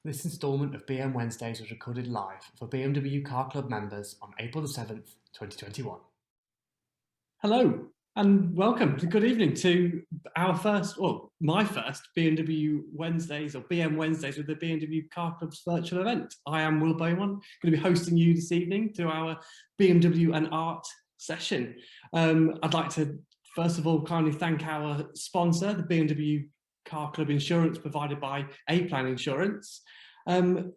This instalment of BM Wednesdays was recorded live for BMW Car Club members on April the 7th, 2021. Hello and welcome. Good evening to our first, well, my first BMW Wednesdays or BM Wednesdays with the BMW Car Club's virtual event. I am Will Beaumont, going to be hosting you this evening to our BMW and Art session. I'd like to first of all kindly thank our sponsor, the BMW Car Club Insurance provided by A-Plan Insurance. No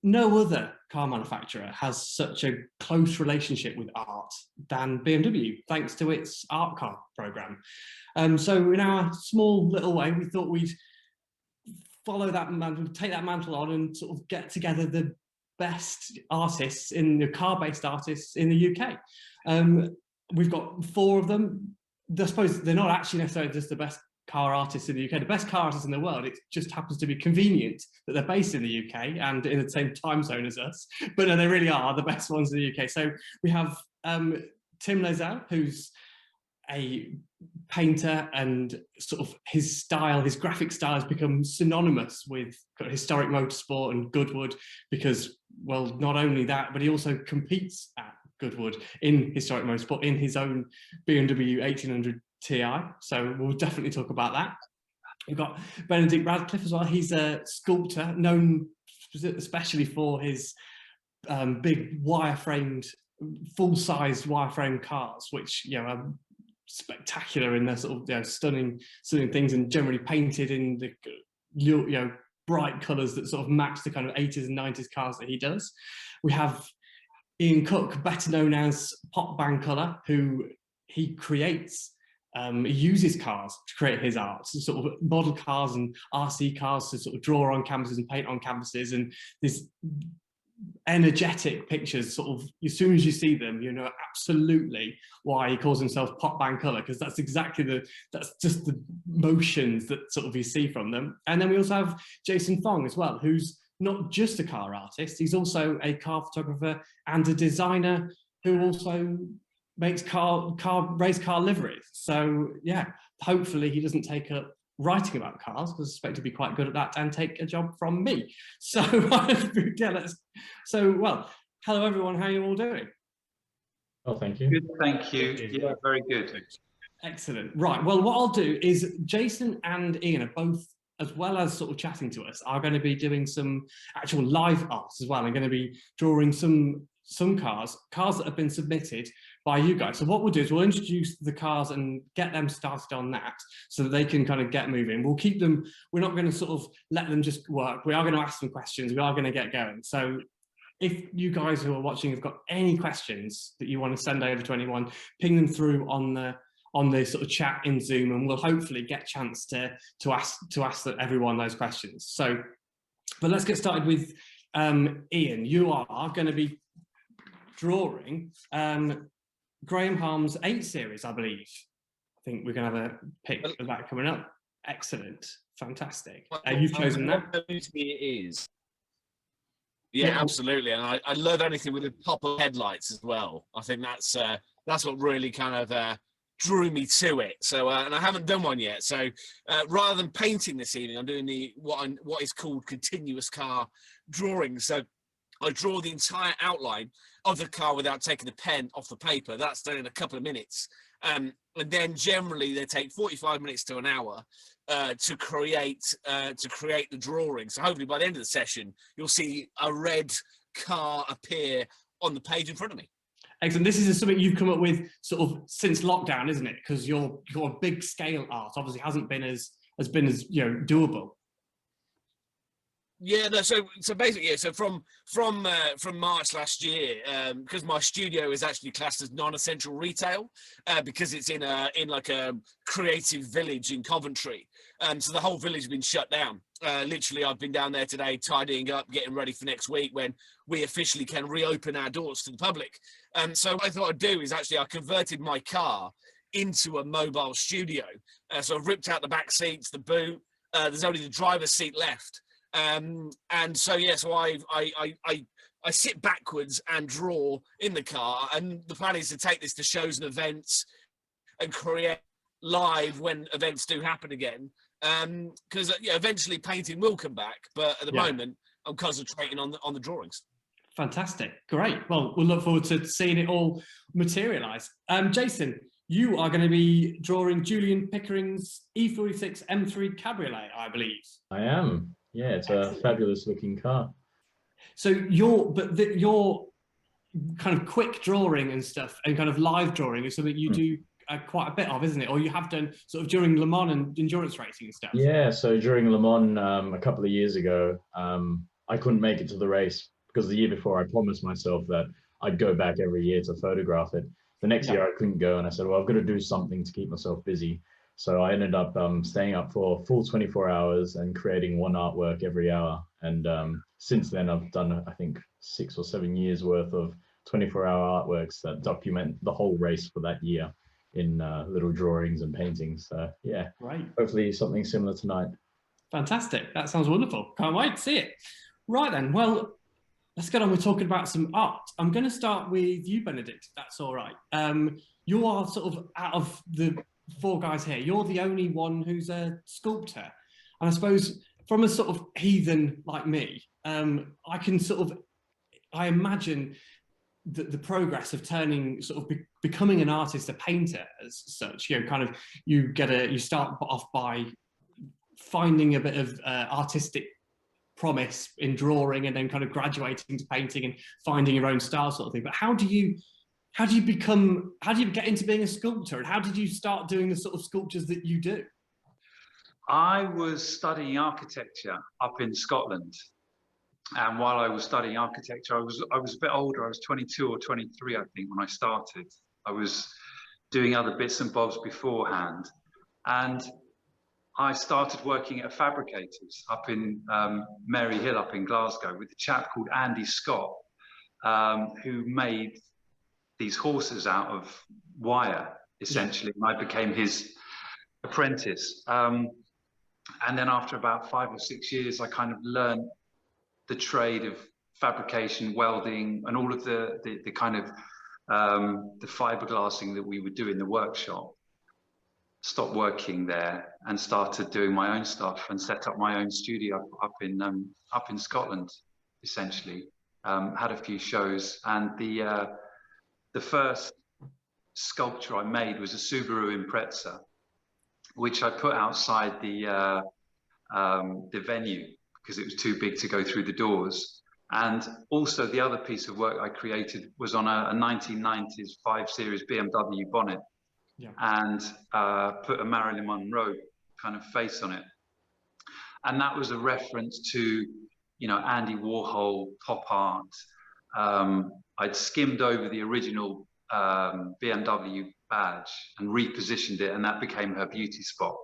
other car manufacturer has such a close relationship with art than BMW, thanks to its art car program. So in our small little way, we thought we'd follow that mantle, take that mantle on and sort of get together the best artists in the car-based artists in the UK. We've got 4 of them. I suppose they're not actually necessarily just the best car artists in the UK, the best car artists in the world. It just happens to be convenient that they're based in the UK and in the same time zone as us, but no, they really are the best ones in the UK. So we have Tim Lazelle, who's a painter, and sort of his style, his graphic style has become synonymous with historic motorsport and Goodwood because, well, not only that, but he also competes at Goodwood in historic motorsport in his own BMW 1800 Ti, so we'll definitely talk about that. We've got Benedict Radcliffe as well. He's a sculptor known especially for his big wire-framed, full-sized wire-frame cars, which are spectacular in their sort of stunning things, and generally painted in the bright colours that sort of match the kind of 80s and 90s cars that he does. We have Ian Cook, better known as Pop Bang Colour, who he creates. He uses cars to create his art, so sort of model cars and RC cars to sort of draw on canvases and paint on canvases, and this energetic pictures, sort of as soon as you see them, you know absolutely why he calls himself Pop Bang Colour, because that's exactly that's just the motions that sort of you see from them. And then we also have Jason Fong as well, who's not just a car artist, he's also a car photographer and a designer who also makes race car liveries. So yeah, hopefully he doesn't take up writing about cars, because I suspect he'd be quite good at that and take a job from me. So well, hello everyone, how are you all doing? Oh, thank you. Good, thank you. Yeah, very good. Excellent. Right, well, what I'll do is Jason and Ian are both, as well as sort of chatting to us, are going to be doing some actual live art as well. I'm going to be drawing some cars that have been submitted by you guys. So what we'll do is we'll introduce the cars and get them started on that so that they can kind of get moving. We'll keep them, we're not going to sort of let them just work. We are going to ask them questions. We are going to get going. So if you guys who are watching have got any questions that you want to send over to anyone, ping them through on the sort of chat in Zoom, and we'll hopefully get a chance to ask everyone those questions. So, but let's get started with Ian. You are going to be drawing Graham Harm's 8 series, I believe. I think we're going to have a pic of that coming up. Excellent, fantastic. You've chosen that. It is. Yeah, absolutely, and I love anything with a pop of headlights as well. I think that's what really kind of drew me to it. So, and I haven't done one yet. So, rather than painting this evening, I'm doing what is called continuous car drawing. So, I draw the entire outline of the car without taking the pen off the paper. That's done in a couple of minutes. And then generally they take 45 minutes to an hour to create the drawing. So hopefully by the end of the session, you'll see a red car appear on the page in front of me. Excellent. This is something you've come up with sort of since lockdown, isn't it? Because your big scale art obviously hasn't been as doable. Yeah, no, so basically, yeah, so from March last year, because my studio is actually classed as non-essential retail, because it's in like a creative village in Coventry, so the whole village has been shut down. Literally, I've been down there today tidying up, getting ready for next week when we officially can reopen our doors to the public. So what I thought I'd do is actually I converted my car into a mobile studio. So I've ripped out the back seats, the boot. There's only the driver's seat left. And so yeah, so I sit backwards and draw in the car, and the plan is to take this to shows and events and create live when events do happen again. because yeah, eventually painting will come back, but at the Yeah. moment I'm concentrating on the drawings. Fantastic, great. Well, we'll look forward to seeing it all materialise. Jason, you are going to be drawing Julian Pickering's E46 M3 Cabriolet, I believe. I am. Yeah, it's a fabulous looking car. So your kind of quick drawing and stuff, and kind of live drawing is something you do quite a bit of, isn't it? Or you have done sort of during Le Mans and endurance racing and stuff. Yeah, so during Le Mans a couple of years ago, I couldn't make it to the race because the year before I promised myself that I'd go back every year to photograph it. The next year I couldn't go, and I said, well, I've got to do something to keep myself busy. So I ended up staying up for a full 24 hours and creating one artwork every hour. And since then, I've done, I think, 6 or 7 years worth of 24-hour artworks that document the whole race for that year in little drawings and paintings. So yeah, Great. Hopefully something similar tonight. Fantastic. That sounds wonderful. Can't wait to see it. Right then, well, let's get on with talking about some art. I'm going to start with you, Benedict, if that's all right. You are sort of, out of the 4 guys here, you're the only one who's a sculptor. And I suppose from a sort of heathen like me, I can sort of, I imagine the progress of turning, sort of becoming an artist, a painter as such, you know, kind of, you start off by finding a bit of artistic promise in drawing, and then kind of graduating to painting and finding your own style, sort of thing. But how do you get into being a sculptor, and how did you start doing the sort of sculptures that you do? I was studying architecture up in Scotland, and while I was studying architecture, I was a bit older. I was 22 or 23, I think, when I started. I was doing other bits and bobs beforehand, and I started working at a fabricator's up in Mary Hill, up in Glasgow, with a chap called Andy Scott, who made these horses out of wire, essentially. And I became his apprentice. And then after about 5 or 6 years, I kind of learned the trade of fabrication, welding, and all of the kind of the fiberglassing that we would do in the workshop. Stopped working there and started doing my own stuff, and set up my own studio up in Scotland, essentially. Had a few shows, and the first sculpture I made was a Subaru Impreza, which I put outside the venue because it was too big to go through the doors. And also the other piece of work I created was on a 1990s 5 Series BMW bonnet, and put a Marilyn Monroe kind of face on it. And that was a reference to, you know, Andy Warhol, pop art. I'd skimmed over the original BMW badge and repositioned it, and that became her beauty spot.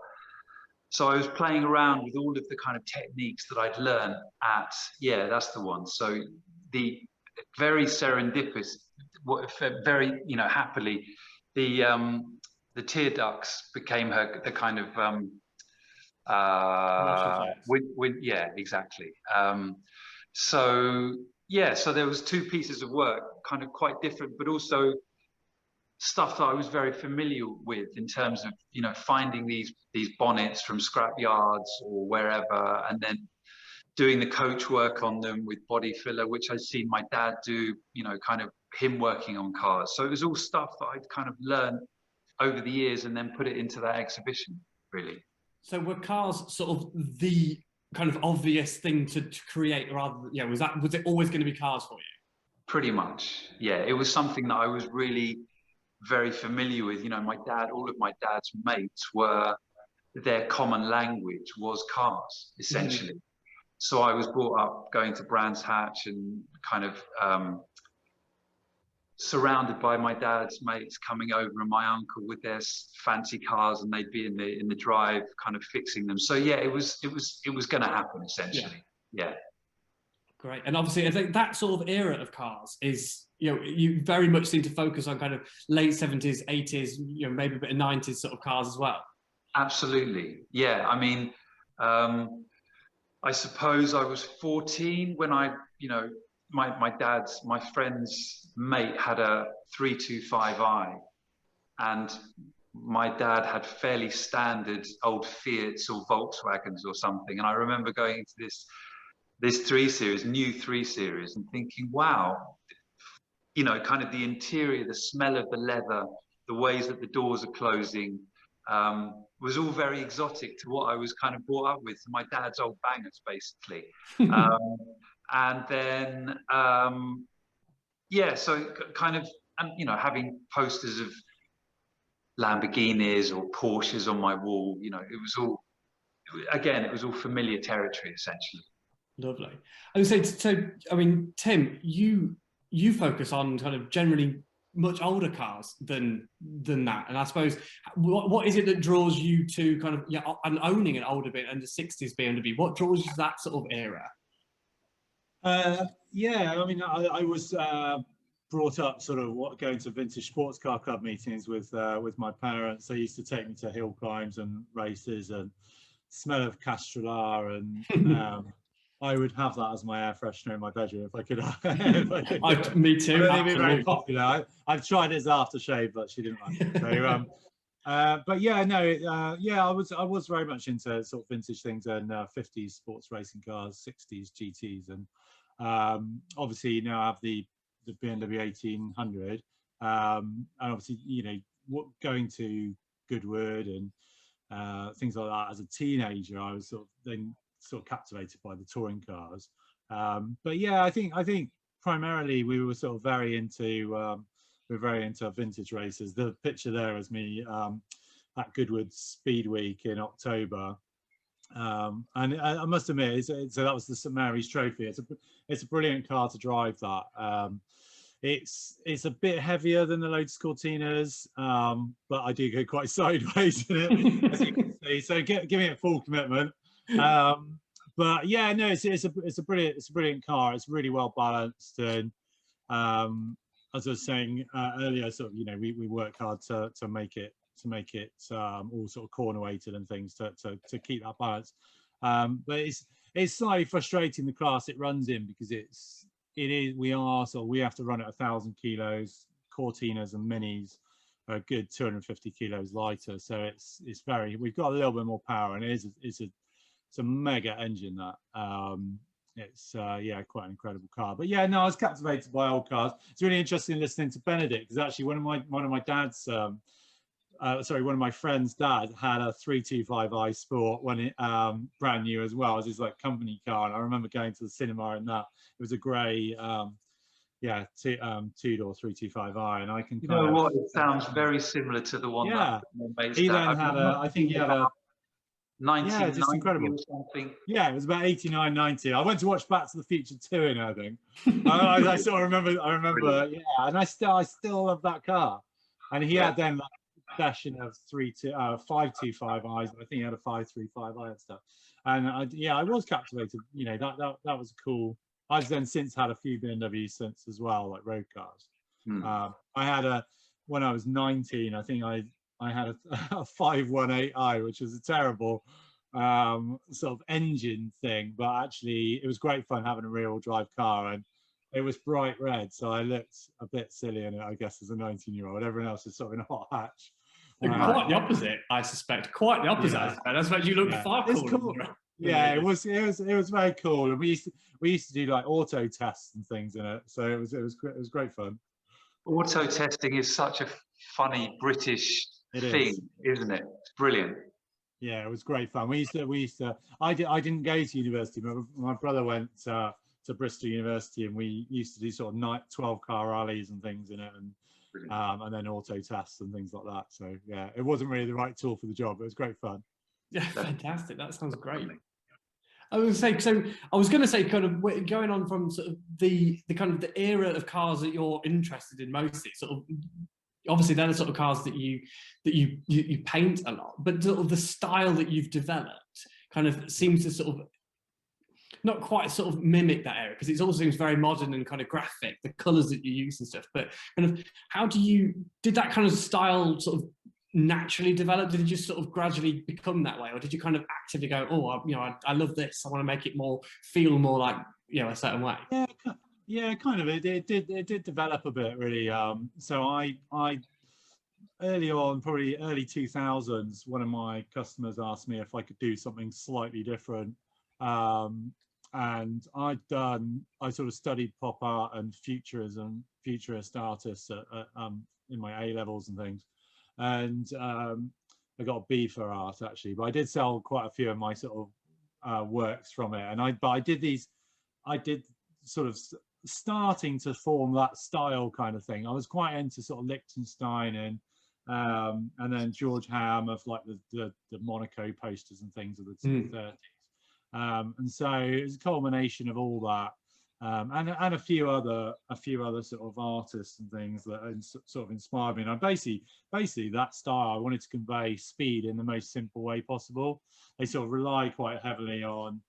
So I was playing around with all of the kind of techniques that I'd learned at, yeah, that's the one. So the very serendipitous, very, you know, happily, the tear ducts became the kind of, yeah, exactly. So yeah, so there was 2 pieces of work, kind of quite different, but also stuff that I was very familiar with in terms of, you know, finding these bonnets from scrap yards or wherever, and then doing the coach work on them with body filler, which I'd seen my dad do, you know, kind of him working on cars. So it was all stuff that I'd kind of learned over the years and then put it into that exhibition, really. So were cars sort of the kind of obvious thing to create, rather than, yeah, was it always going to be cars for you? Pretty much, yeah. It was something that I was really very familiar with. You know, my dad, all of my dad's mates were, their common language was cars, essentially. So I was brought up going to Brands Hatch and kind of surrounded by my dad's mates coming over, and my uncle with their fancy cars, and they'd be in the drive kind of fixing them. So yeah, it was going to happen, essentially. Yeah. Great. And obviously I think that sort of era of cars is, you know, you very much seem to focus on kind of late 70s, 80s, you know, maybe a bit of 90s sort of cars as well. Absolutely. Yeah. I mean, I suppose I was 14 when I, you know, my friend's mate had a 325i, and my dad had fairly standard old Fiats or Volkswagens or something. And I remember going into this 3 Series, new 3 Series, and thinking, wow, you know, kind of the interior, the smell of the leather, the ways that the doors are closing, was all very exotic to what I was kind of brought up with, my dad's old bangers, basically. And then, yeah, so kind of, you know, having posters of Lamborghinis or Porsches on my wall, you know, it was all, again, it was all familiar territory, essentially. Lovely. I would say, so, I mean, Tim, you focus on kind of generally much older cars than that, and I suppose what is it that draws you to kind of, yeah, and owning an older bit and the 60s BMW? What draws you to that sort of era? Yeah, I mean, I was brought up sort of going to vintage sports car club meetings with my parents. They used to take me to hill climbs and races and smell of Castrolare, and I would have that as my air freshener in my bedroom if I could. Me too. I don't think it'd be very popular. I've tried it as aftershave, but she didn't like it. So, but yeah, no, yeah, I was very much into sort of vintage things and 50s sports racing cars, 60s GTs, and obviously you now have the BMW 1800, and obviously, you know, going to Goodwood and things like that as a teenager, I was sort of captivated by the touring cars. But yeah, I think primarily we were sort of very into vintage races. The picture there is me at Goodwood Speed Week in October. And I must admit, so that was the St Mary's Trophy. It's a brilliant car to drive. That it's a bit heavier than the Lotus Cortinas, but I do go quite sideways in it, as you can see. So giving it full commitment. But yeah, no, it's a brilliant car. It's really well balanced, and as I was saying earlier, sort of, you know, we work hard to make it all sort of corner weighted and things to keep that balance. But it's slightly frustrating, the class it runs in, because we have to run at 1,000 kilos. Cortinas and Minis are a good 250 kilos lighter, so we've got a little bit more power, and it's a mega engine that. It's yeah, quite an incredible car. But yeah, no, I was captivated by old cars. It's really interesting listening to Benedict, because actually one of my friend's dad had a 325i Sport when it brand new as well, as his like company car, and I remember going to the cinema in that. It was a grey two-door 325i, and I can you know what, it sounds very similar to the one that he then had I think he had a 1990 just incredible. Or something. Yeah, it was about 89, 90. I went to watch Back to the Future 2 in, I think. I sort of remember, yeah, and I still love that car. And he had then like a session of 525i's, I think he had a 535i and stuff. And I was captivated. You know, that was cool. I've then since had a few BMWs since as well, like road cars. I had when I was 19, I think I had a 518i, which was a terrible sort of engine thing, but actually it was great fun having a rear-wheel drive car, and it was bright red, so I looked a bit silly in it, I guess, as a 19-year-old. Everyone else is sort of in a hot hatch. Quite the opposite, I suspect. Quite the opposite. Yeah. I suppose you looked far cooler. Cool. Yeah, it was very cool, and we used to do like auto tests and things in it, so it was great fun. Auto testing is such a funny British thing, isn't it? It's brilliant. Yeah, it was great fun. We used to. I didn't go to university, but my brother went to Bristol University, and we used to do sort of 12-car rallies and things in it, and then auto tests and things like that. So yeah, it wasn't really the right tool for the job, but it was great fun. Yeah, fantastic. That sounds great. I was going to say, kind of going on from sort of the kind of the era of cars that you're interested in mostly, sort of. Obviously, they're the sort of cars that you paint a lot, but sort of the style that you've developed kind of seems to sort of not quite sort of mimic that era, because it all seems very modern and kind of graphic, the colours that you use and stuff. But kind of, did that kind of style sort of naturally develop? Did it just sort of gradually become that way, or did you kind of actively go, oh, you know, I love this, I want to make it feel more like, you know, a certain way? Yeah, kind of. It did develop a bit, really. So I early on, probably early 2000s, one of my customers asked me if I could do something slightly different. And I sort of studied pop art and futurism, futurist artists in my A levels and things. And I got a B for art actually, but I did sell quite a few of my sort of works from it. And I did sort of starting to form that style kind of thing. I was quite into sort of Liechtenstein and then George Ham of like the Monaco posters and things of the 30s. And so it was a culmination of all that, and a few other sort of artists and things that sort of inspired me. And basically that style, I wanted to convey speed in the most simple way possible. They sort of rely quite heavily on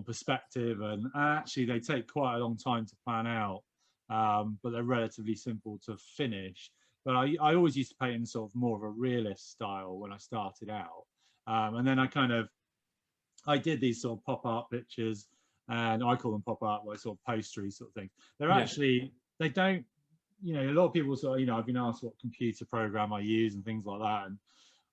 perspective, and actually they take quite a long time to plan out, but they're relatively simple to finish. But I always used to paint in sort of more of a realist style when I started out, and then I did these sort of pop art pictures, and I call them pop art, like sort of postery sort of things. They're actually, they don't, you know, a lot of people sort of, you know, I've been asked what computer program I use and things like that, and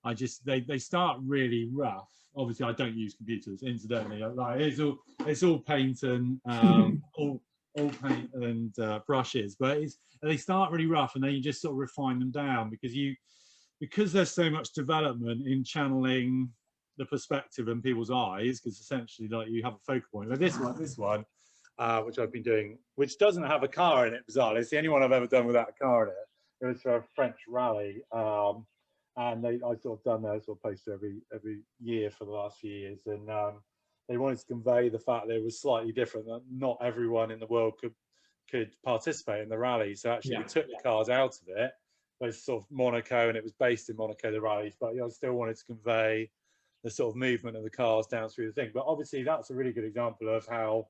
I just, they start really rough. Obviously I don't use computers, incidentally. Like it's all paint and all paint and brushes, but they start really rough, and then you just sort of refine them down, because there's so much development in channeling the perspective in people's eyes, because essentially like you have a focal point. Like this one, which I've been doing, which doesn't have a car in it, bizarrely. It's the only one I've ever done without a car in it. It was for a French rally, and I sort of done their sort of poster every year for the last few years, and they wanted to convey the fact that it was slightly different, that not everyone in the world could participate in the rally. So actually we took the cars out of it. It was sort of Monaco, and it was based in Monaco, the rallies, but I still wanted to convey the sort of movement of the cars down through the thing. But obviously that's a really good example of how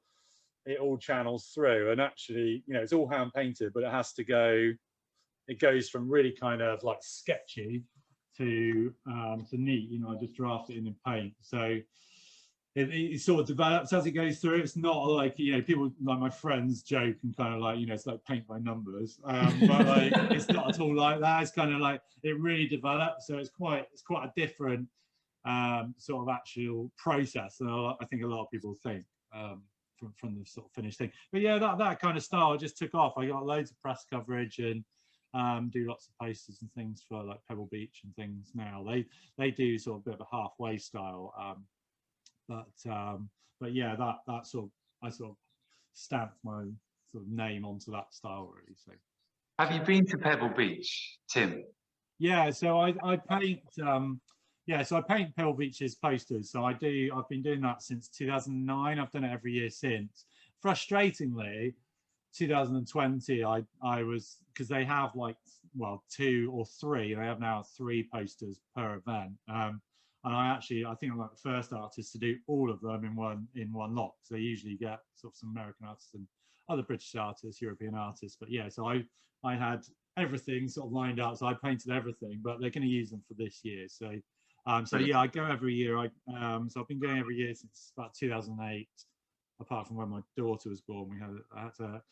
it all channels through, and actually, you know, it's all hand painted, but it goes from really kind of like sketchy to neat. You know, I just draft it in paint, so it sort of develops as it goes through. It's not like, you know, people like my friends joke and kind of like, you know, it's like paint by numbers, but like it's not at all like that. It's kind of like it really develops, so it's quite a different sort of actual process than I think a lot of people think from the sort of finished thing. But yeah, that kind of style just took off. I got loads of press coverage and do lots of posters and things for like Pebble Beach and things now. They do sort of a bit of a halfway style, but yeah, that sort of, I sort of stamped my sort of name onto that style really. So have you been to Pebble Beach, Tim? Yeah, so I paint so I paint Pebble Beach's posters. So I've been doing that since 2009. I've done it every year since. Frustratingly, 2020 I was, because they have like, well, 2 or 3, they have now 3 posters per event, and I think I'm like the first artist to do all of them in one lot. So they usually get sort of some American artists and other British artists, European artists, but yeah, so I had everything sort of lined up, so I painted everything, but they're going to use them for this year. So yeah, I go every year. So I've been going every year since about 2008, apart from when my daughter was born. I had to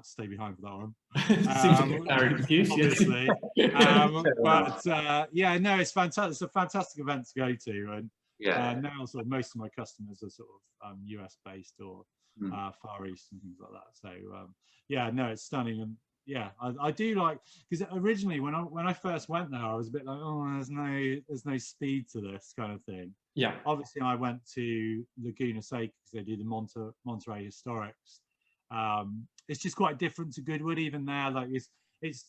stay behind for that one. Seems like a very confused, obviously. Yeah, no, it's fantastic. It's a fantastic event to go to, and now sort of most of my customers are sort of US based or Far East and things like that. So yeah, no, it's stunning, and yeah, I do like, because originally when I first went there, I was a bit like, oh, there's no speed to this kind of thing. Yeah. Obviously, I went to Laguna Seca because they do the Monterey Historics. It's just quite different to Goodwood. Even there, like it's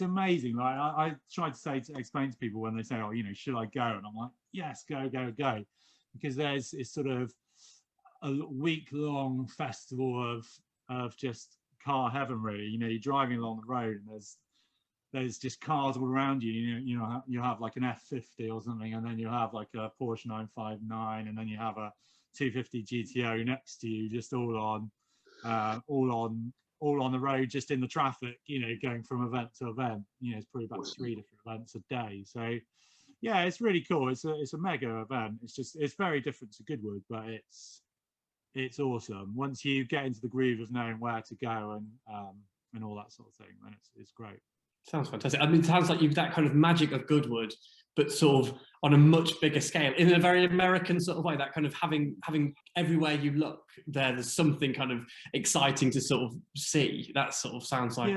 amazing. Like I tried to explain to people when they say, oh, you know, should I go? And I'm like, yes, go, because it's sort of a week-long festival of just car heaven, really. You know, you're driving along the road and there's just cars all around you. You know, you have like an F50 or something, and then you have like a Porsche 959, and then you have a 250 GTO next to you, just all on the road, just in the traffic. You know, going from event to event. You know, it's probably about 3 different events a day. So yeah, it's really cool. It's a mega event. It's very different to Goodwood, but it's awesome once you get into the groove of knowing where to go. And and all that sort of thing, and it's great. Sounds fantastic. I mean, it sounds like you've that kind of magic of Goodwood, but sort of on a much bigger scale, in a very American sort of way. That kind of having everywhere you look, there's something kind of exciting to sort of see. That sort of sounds like.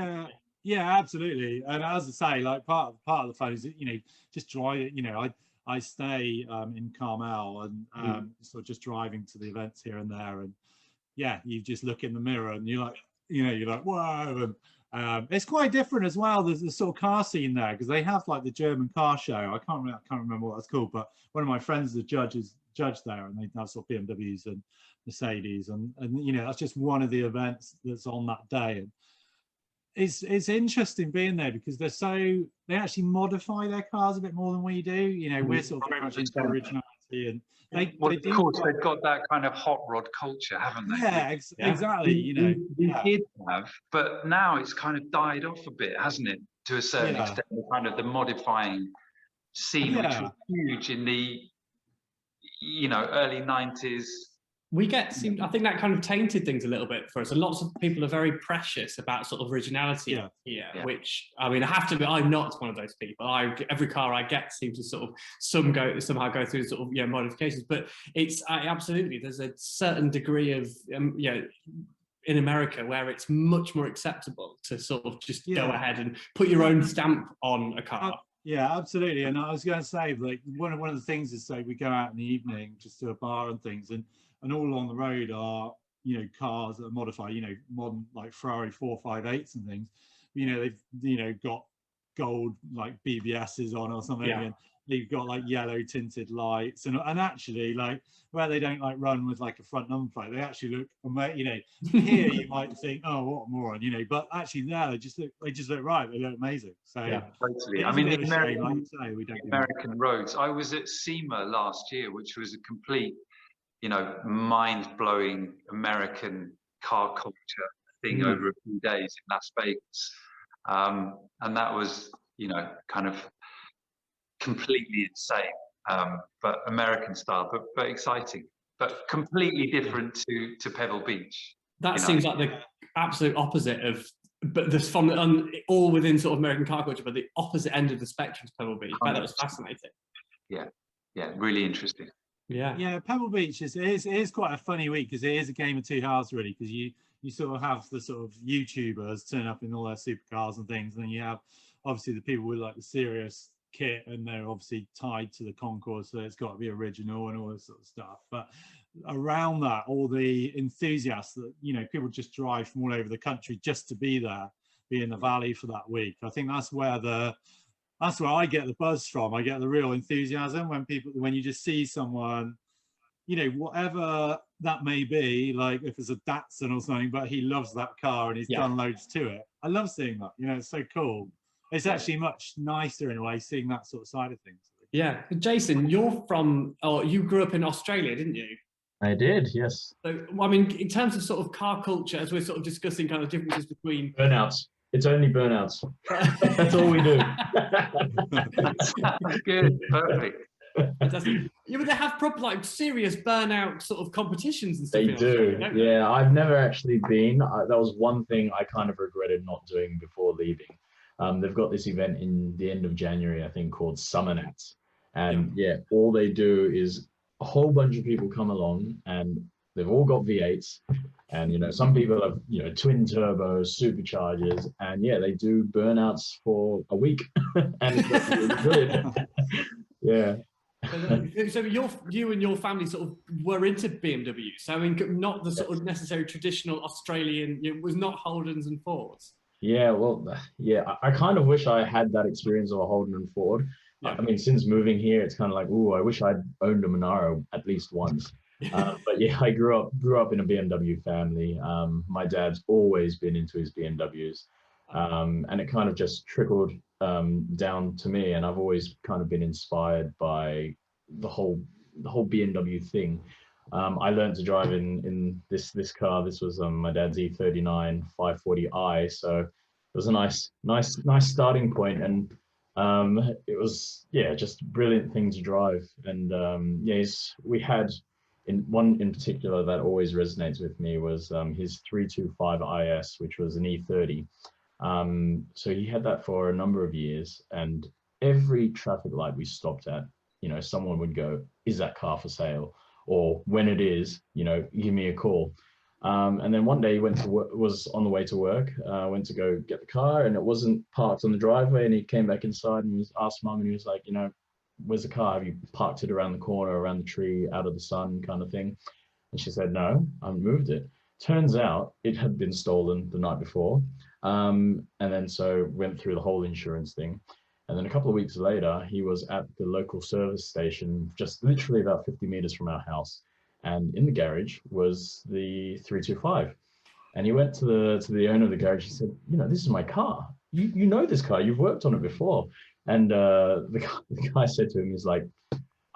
Yeah, absolutely. And as I say, like part of the fun is, you know, just drive it. You know, I stay in Carmel, and sort of just driving to the events here and there, and yeah, you just look in the mirror and you're like, you know, you're like, whoa. And it's quite different as well. There's the sort of car scene there, because they have like the German car show. I can't remember what that's called, but one of my friends is a judge there, and they have sort of BMWs and Mercedes, and you know, that's just one of the events that's on that day. And it's interesting being there, because they actually modify their cars a bit more than we do. You know, we're sort of very much into originality, and they've got that kind of hot rod culture, haven't they? Yeah, exactly. You know, they did have, but now it's kind of died off a bit, hasn't it? To a certain extent, the modifying scene, which was huge in the, you know, early 90s. I think that kind of tainted things a little bit for us. And lots of people are very precious about sort of originality here, which, I mean, I have to be, I'm not one of those people. Every car I get seems to sort of somehow go through sort of modifications. But absolutely, there's a certain degree of in America where it's much more acceptable to sort of just go ahead and put your own stamp on a car. Yeah, absolutely. And I was going to say, like, one of the things is, say, we go out in the evening just to a bar and things, and all along the road are, you know, cars that are modified, you know, modern, like Ferrari 458s and things. You know, they've, you know, got gold like BBSs on or something, and they've got like yellow tinted lights, and actually, like, where they don't like run with like a front number plate, they actually look amazing. You know, here you might think, oh, what a moron, you know, but actually there they just look right. They look amazing. So totally. I mean, the American roads. I was at SEMA last year, which was a complete, you know, mind-blowing American car culture thing over a few days in Las Vegas, and that was, you know, kind of completely insane, but American style, but exciting, but completely different to Pebble Beach. That seems like the absolute opposite of, but this from all within sort of American car culture, but the opposite end of the spectrum to Pebble Beach. That was fascinating. Yeah, really interesting. Yeah, Pebble Beach it is quite a funny week, because it is a game of two halves, really, because you sort of have the sort of YouTubers turn up in all their supercars and things, and then you have obviously the people with like the serious kit, and they're obviously tied to the concourse, so it's got to be original and all this sort of stuff. But around that, all the enthusiasts that, you know, people just drive from all over the country just to be in the valley for that week. I think that's where I get the buzz from. I get the real enthusiasm when you just see someone, you know, whatever that may be, like if it's a Datsun or something, but he loves that car and he's done loads to it. I love seeing that. You know, it's so cool. It's actually much nicer in a way, seeing that sort of side of things. Yeah, Jason, you grew up in Australia, didn't you? I did, yes. So, I mean, in terms of sort of car culture, as we're sort of discussing kind of differences between burnouts. It's only burnouts. That's all we do. That's good. Perfect. Yeah, but they have proper, like, serious burnout sort of competitions and stuff. They do. Yeah, I've never actually been. That was one thing I kind of regretted not doing before leaving. They've got this event in the end of January, I think, called Summer Nats. And all they do is a whole bunch of people come along, and they've all got V8s. And, you know, some people have, you know, twin turbos, superchargers, and they do burnouts for a week. And it's really good. Yeah. So you and your family sort of were into BMW. So I mean, not the sort of necessary traditional Australian, it was not Holdens and Fords. Yeah, well, I kind of wish I had that experience of a Holden and Ford. I mean, since moving here, it's kind of like, I wish I'd owned a Monaro at least once. But yeah, I grew up in a BMW family. My dad's always been into his BMWs, and it kind of just trickled down to me. And I've always kind of been inspired by the whole BMW thing. I learned to drive in this car. This was my dad's E39 540i, so it was a nice starting point, and it was just a brilliant thing to drive. And we had one in particular that always resonates with me was his 325 IS, which was an E30. So he had that for a number of years, and every traffic light we stopped at, you know, someone would go, "Is that car for sale?" Or when it is, you know, give me a call. And then one day he went to work, was on the way to work, went to go get the car, and it wasn't parked on the driveway. And he came back inside and he was asked Mum, and he was like, you know, "Where's the car? Have you parked it around the corner, around the tree, out of the sun, kind of thing?" And she said, "No, I moved it." Turns out it had been stolen the night before. And then so went through the whole insurance thing. And then a couple of weeks later, he was at the local service station, just literally about 50 meters from our house. And in the garage was the 325. And he went to the owner of the garage. He said, "You know, this is my car. You know this car. You've worked on it before." And the guy said to him, he's like,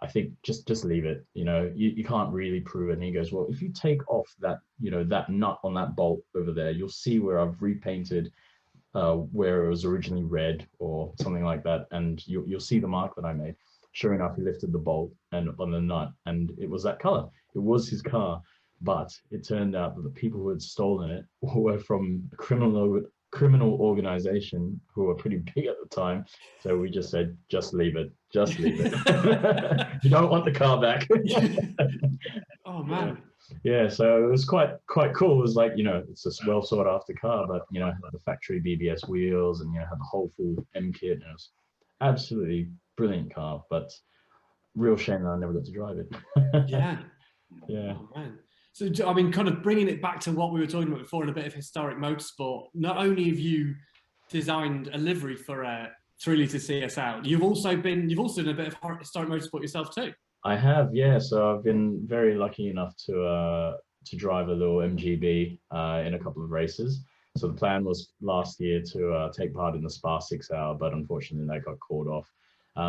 "I think just leave it. You know, you can't really prove it." And he goes, "Well, if you take off that, you know, that nut on that bolt over there, you'll see where I've repainted where it was originally red or something like that, and you'll see the mark that I made." Sure enough, he lifted the bolt and on the nut, and it was that color. It was his car, but it turned out that the people who had stolen it were from a criminal organization who were pretty big at the time. So we just said, "Just leave it. Just leave it. You don't want the car back." Oh man. Yeah, so it was quite cool. It was like, you know, it's a well sought after car, but you know, had the factory BBS wheels, and you know, had the whole full M kit, and it was absolutely brilliant car. But real shame that I never got to drive it. Yeah. Yeah. Oh man. So I mean, kind of bringing it back to what we were talking about before in a bit of historic motorsport. Not only have you designed a livery for a 3-litre CSL, you've also done a bit of historic motorsport yourself too. I have, yeah. So I've been very lucky enough to drive a little MGB in a couple of races. So the plan was last year to take part in the Spa 6 Hour, but unfortunately that got called off.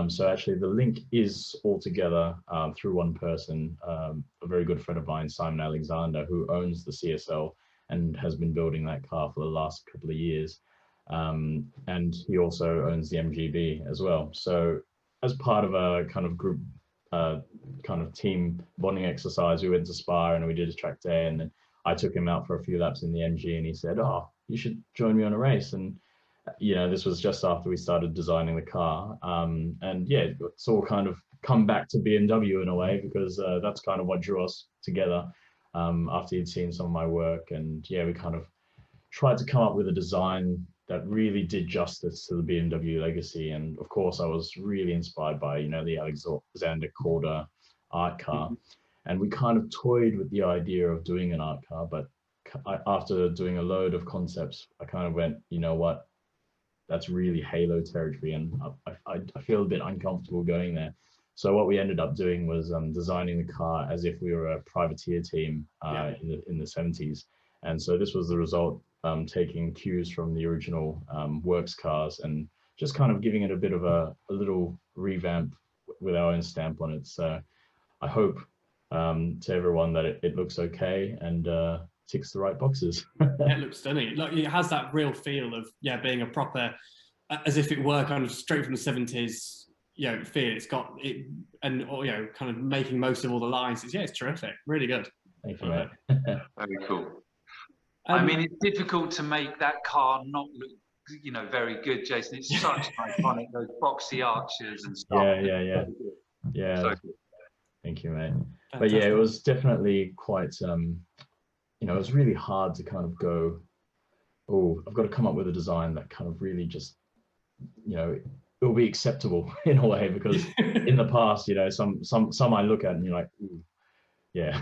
So actually the link is all together through one person, a very good friend of mine, Simon Alexander, who owns the CSL and has been building that car for the last couple of years. And he also owns the MGB as well. So as part of a kind of group kind of team bonding exercise, we went to Spa and we did a track day, and then I took him out for a few laps in the MG, and he said, "Oh, you should join me on a race." And you know, this was just after we started designing the car, and yeah, it's all kind of come back to BMW in a way, because that's kind of what drew us together after he'd seen some of my work. And yeah, we kind of tried to come up with a design that really did justice to the BMW legacy. And of course, I was really inspired by, you know, the Alexander Korda art car. And we kind of toyed with the idea of doing an art car, but after doing a load of concepts, I kind of went, you know what, that's really Halo territory, and I feel a bit uncomfortable going there. So what we ended up doing was designing the car as if we were a privateer team in the 70s. And so this was the result, taking cues from the original works cars and just kind of giving it a bit of a little revamp with our own stamp on it. So I hope to everyone that it looks okay and ticks the right boxes. It looks stunning. Look, it has that real feel of being a proper, as if it were kind of straight from the 70s, you know, feel. It's got it, and you know, kind of making most of all the lines. It's terrific, really good. Thank you, mate. Very cool. I mean, it's difficult to make that car not look, you know, very good, Jason. It's such iconic, those boxy arches and stuff. Yeah. So, thank you, mate. Fantastic. But yeah, it was definitely quite, you know, it was really hard to kind of go, oh, I've got to come up with a design that kind of really just, you know, it will be acceptable in a way, because in the past, you know, some I look at and you're like, ooh, yeah.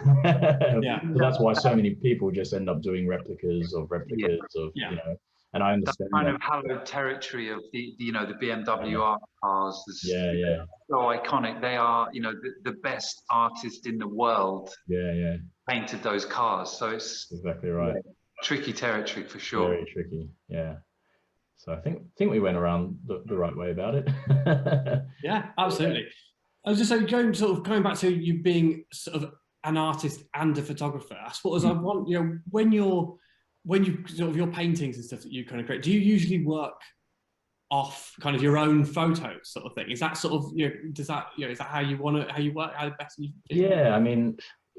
So that's why so many people just end up doing replicas of you know, and I understand that kind of hallowed territory of the, you know, the BMW art cars. So iconic. They are, you know, the best artist in the world. Painted those cars. So it's exactly right. Tricky territory for sure. Very tricky. Yeah. So I think we went around the right way about it. Yeah, absolutely. I was just saying, going back to you being sort of an artist and a photographer, I suppose I want, you know, when you sort of your paintings and stuff that you kind of create, do you usually work off kind of your own photos sort of thing? Is that sort of, you know, is that how you want to, how you work, how best you do? Yeah, I mean,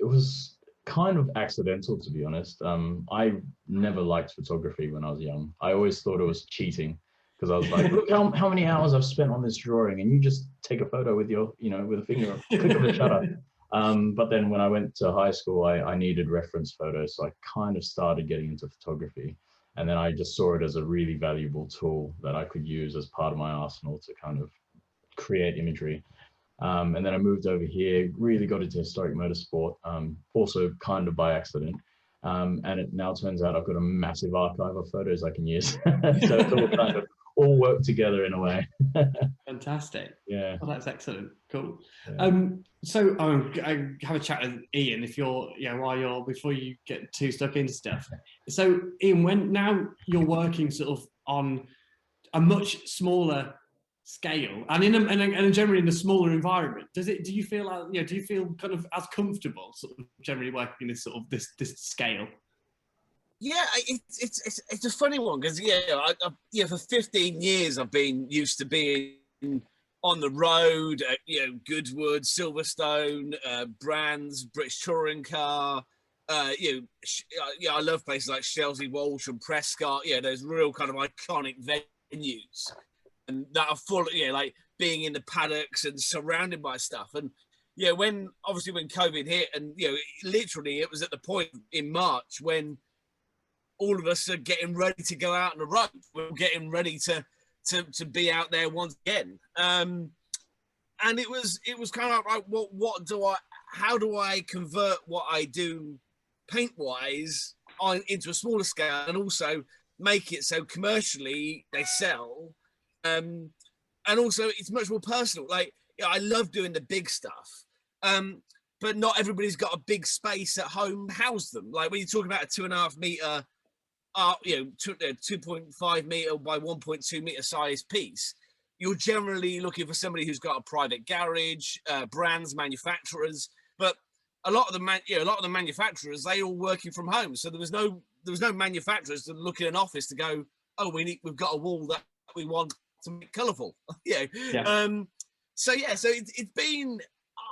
was kind of accidental, to be honest. I never liked photography when I was young. I always thought it was cheating, because I was like, look how many hours I've spent on this drawing, and you just take a photo with your, with a finger, click of a shutter. But then when I went to high school, I needed reference photos, so I kind of started getting into photography. And then I just saw it as a really valuable tool that I could use as part of my arsenal to kind of create imagery. And then I moved over here, really got into historic motorsport, also kind of by accident. And it now turns out I've got a massive archive of photos I can use. So it's all kind of all worked together in a way. Fantastic. Yeah. Well, that's excellent. Cool. Yeah. So I have a chat with Ian if you're, before you get too stuck into stuff. So Ian, when now you're working sort of on a much smaller scale and and generally in a smaller environment, do you feel like, do you feel kind of as comfortable sort of generally working in this sort of this scale? Yeah, it's a funny one because for 15 years I've been used to being on the road at, Goodwood, Silverstone, Brands, British Touring Car. I love places like Chelsea, Walsh, and Prescott. Those real kind of iconic venues, and that are full. Like being in the paddocks and surrounded by stuff. And when COVID hit, and literally it was at the point in March when all of us are getting ready to go out on the road. We're getting ready to be out there once again. And it was kind of like, how do I convert what I do paint wise into a smaller scale and also make it so commercially they sell. And also it's much more personal. Like, I love doing the big stuff. But not everybody's got a big space at home to house them. Like when you're talking about a 2.5 meter 2.5 meter by 1.2 meter size piece, you're generally looking for somebody who's got a private garage, brands, manufacturers. But a lot of the manufacturers, they all working from home, so there was no manufacturers to look in an office to go, oh, we've got a wall that we want to make colourful. So it's been,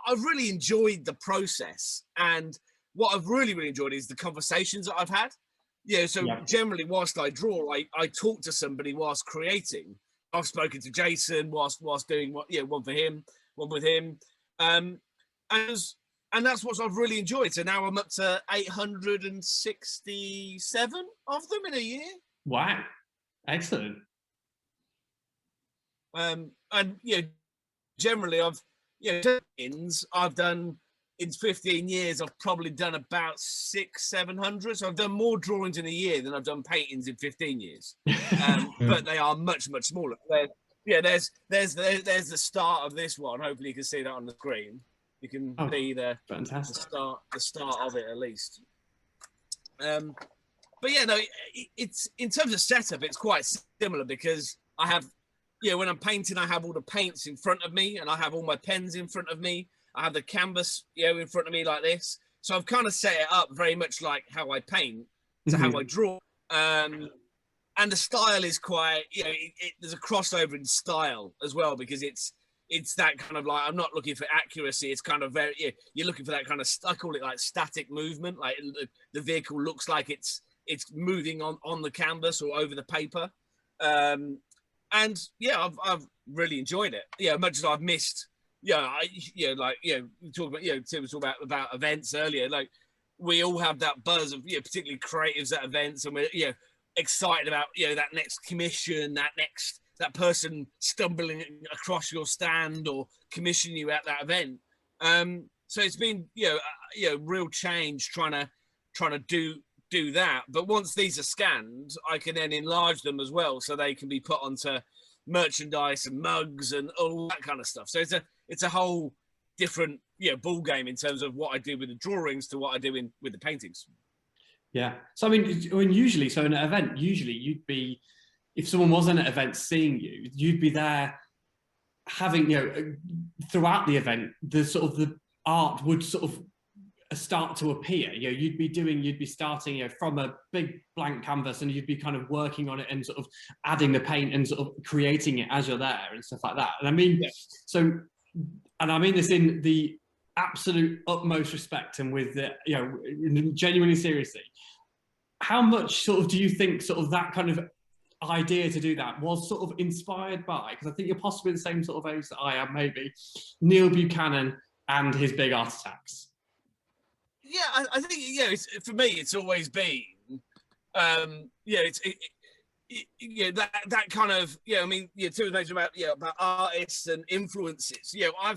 I've really enjoyed the process, and what I've really enjoyed is the conversations that I've had. Generally, whilst I draw, I talk to somebody whilst creating. I've spoken to Jason whilst doing one for him, one with him, and that's what I've really enjoyed. So now I'm up to 867 of them in a year. Wow, excellent. And generally I've done. In 15 years, I've probably done about 600-700. So I've done more drawings in a year than I've done paintings in 15 years. But they are much, much smaller. There's the start of this one. Hopefully you can see that on the screen. You can see the start of it at least. It's in terms of setup, it's quite similar because I have, when I'm painting, I have all the paints in front of me and I have all my pens in front of me. I have the canvas, in front of me like this. So I've kind of set it up very much like how I paint to how I draw. And the style is quite, there's a crossover in style as well, because it's that kind of like, I'm not looking for accuracy. It's kind of very, you're looking for that kind of, I call it like static movement. Like the vehicle looks like it's moving on the canvas or over the paper. I've really enjoyed it. Much as I've missed, we talk about, Tim was talking about events earlier. Like we all have that buzz of, particularly creatives at events, and we're, excited about, that next commission, that person stumbling across your stand or commissioning you at that event. So it's been, real change trying to do that. But once these are scanned, I can then enlarge them as well, so they can be put onto merchandise and mugs and all that kind of stuff. So it's a whole different ball game in terms of what I do with the drawings to what I do with the paintings. Yeah. So I mean usually, so in an event, usually you'd be, if someone was in an event seeing you, you'd be there having, throughout the event, the art would sort of start to appear. You'd be starting from a big blank canvas, and you'd be kind of working on it and sort of adding the paint and sort of creating it as you're there and stuff like that. And I mean, and I mean this in the absolute utmost respect and with the, you know, genuinely seriously, how much sort of do you think sort of that kind of idea to do that was sort of inspired by, because I think you're possibly the same sort of age that I am, maybe, Neil Buchanan and his big art attacks? Yeah, I think, yeah, for me, it's always been, yeah, yeah, that kind of, yeah, I mean, yeah, two things about, yeah, about artists and influences. You know,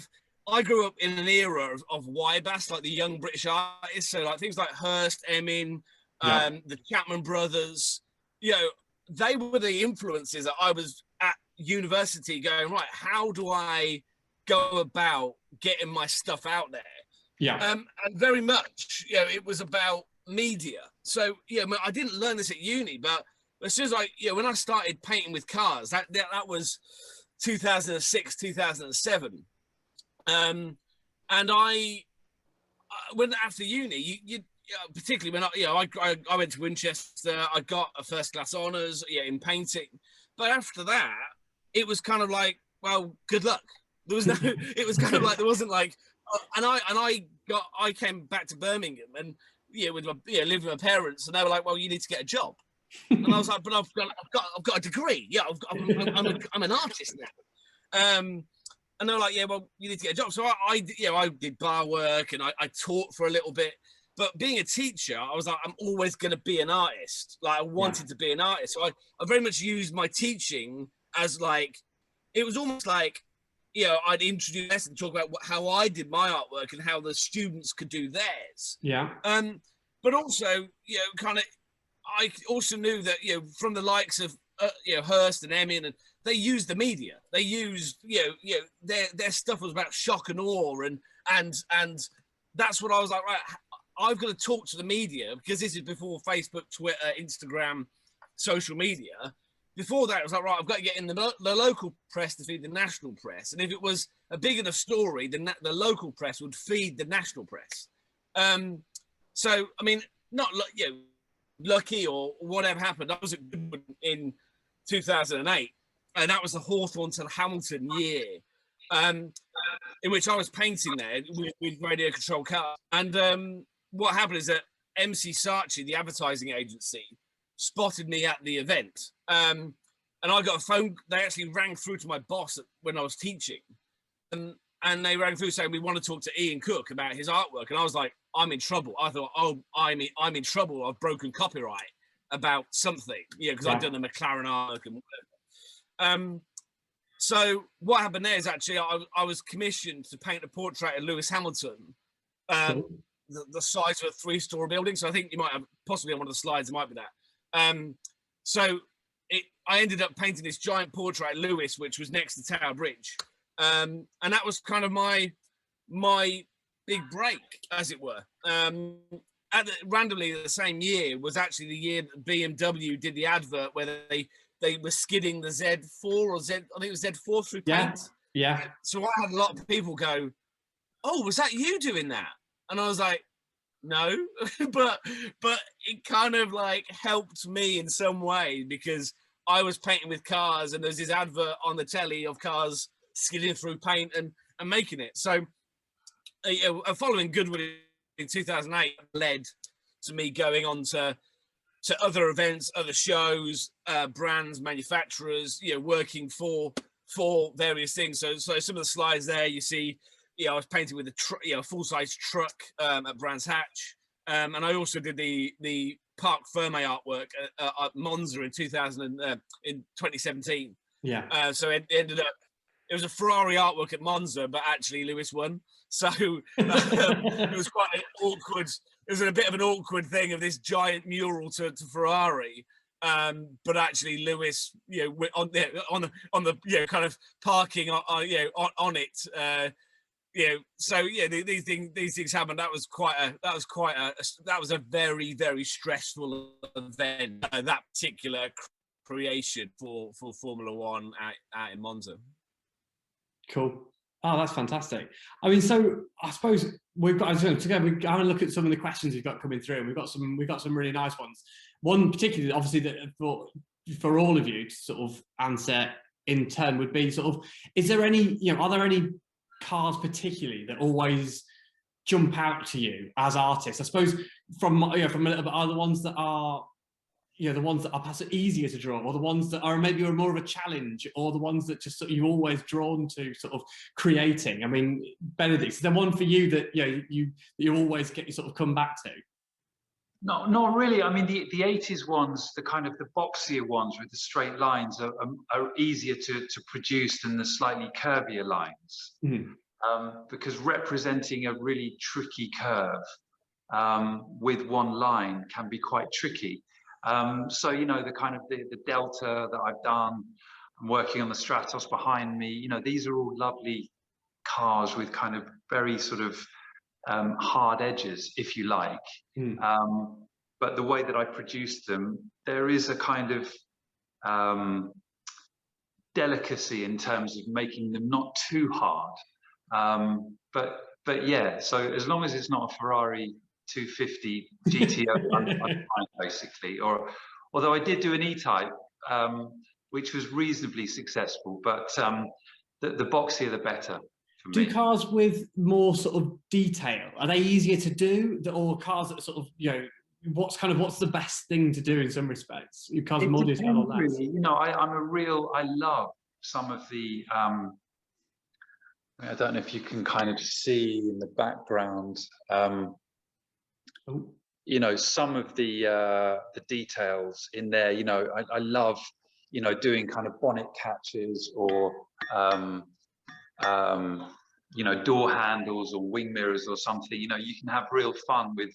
I grew up in an era of YBAS, like the young British artists, so like things like Hurst, Emin, the Chapman brothers. You know, they were the influences that I was at university going, right, how do I go about getting my stuff out there? Yeah. And very much, you know, it was about media. So, yeah, I didn't learn this at uni, but as soon as when I started painting with cars, that was 2006, 2007. And I when after uni, you particularly when I went to Winchester, I got a first class honours, in painting. But after that, it was kind of like, well, good luck. There was no. It was kind of like there wasn't like, and I came back to Birmingham and with my lived with my parents, and they were like, well, you need to get a job. And I was like, but I've got a degree. Yeah, I'm an artist now. And they're like, yeah, well, you need to get a job. So I did bar work and I taught for a little bit. But being a teacher, I was like, I'm always going to be an artist. Like I wanted to be an artist. So I very much used my teaching as like, it was almost like, I'd introduce and talk about how I did my artwork and how the students could do theirs. Yeah. But also, kind of, I also knew that, from the likes of, Hurst and Emin, and they used the media. They used, their stuff was about shock and awe, and that's what I was like, right, I've got to talk to the media, because this is before Facebook, Twitter, Instagram, social media. Before that, it was like, right, I've got to get in the local press to feed the national press. And if it was a big enough story, then the local press would feed the national press. So, I mean, not lucky or whatever happened. I was at Goodwood in 2008, and that was the Hawthorne to Hamilton year, in which I was painting there with radio control cars. And what happened is that MC Saatchi, the advertising agency, spotted me at the event. And I got a phone. They actually rang through to my boss when I was teaching. And they rang through saying, we want to talk to Ian Cook about his artwork. And I was like, I'm in trouble. I thought, oh, I'm in trouble. I've broken copyright about something, because I'd done the McLaren artwork and whatever. So what happened there is actually I was commissioned to paint a portrait of Lewis Hamilton, the size of a 3-story building. So I think you might have possibly on one of the slides, it might be that. So I ended up painting this giant portrait of Lewis, which was next to Tower Bridge. And that was kind of my big break, as it were. Randomly the same year was actually the year that BMW did the advert where they were skidding the Z4 or I think it was Z4 through paint. Yeah. So I had a lot of people go, oh, was that you doing that? And I was like, no, but it kind of like helped me in some way, because I was painting with cars and there's this advert on the telly of cars skidding through paint and making it. So following Goodwood in 2008 led to me going on to other events, other shows, brands, manufacturers, working for various things. So some of the slides there you see, I was painting with a full-size truck at Brands Hatch, and I also did the Parc Ferme artwork at Monza in 2017. Yeah. So it ended up, it was a Ferrari artwork at Monza, but actually Lewis won. So it was quite an awkward. It was a bit of an awkward thing of this giant mural to Ferrari, but actually Lewis, on the kind of parking on it. So these things happen. That was a very, very stressful event. That particular creation for Formula One out in Monza. Cool. Oh, that's fantastic. I mean, so I suppose we've got to have a look at some of the questions we've got coming through, and we've got some really nice ones. One particularly, obviously, that for all of you to sort of answer in turn would be sort of, is there any, are there any cars particularly that always jump out to you as artists? I suppose from a little bit, are the ones that are, the ones that are perhaps easier to draw, or the ones that are maybe more of a challenge, or the ones that just sort of you're always drawn to sort of creating? I mean, Benedict, is there one for you that you always get, you sort of come back to? No, not really. I mean, the 80s ones, the kind of the boxier ones with the straight lines are easier to produce than the slightly curvier lines. Mm. Because representing a really tricky curve with one line can be quite tricky. So, the kind of the Delta that I've done, I'm working on the Stratos behind me, these are all lovely cars with kind of very sort of hard edges, if you like. Mm. But the way that I produce them, there is a kind of delicacy in terms of making them not too hard. But yeah, so as long as it's not a Ferrari 250 GTO, I'm fine, basically. Although I did do an E-Type, which was reasonably successful, but the boxier the better for me. Do cars with more sort of detail, are they easier to do, or cars that sort of, what's the best thing to do in some respects? Cars with more detail or less? Really. I love some of the I don't know if you can kind of see in the background, some of the details in there. I love, doing kind of bonnet catches, or door handles or wing mirrors or something. You can have real fun with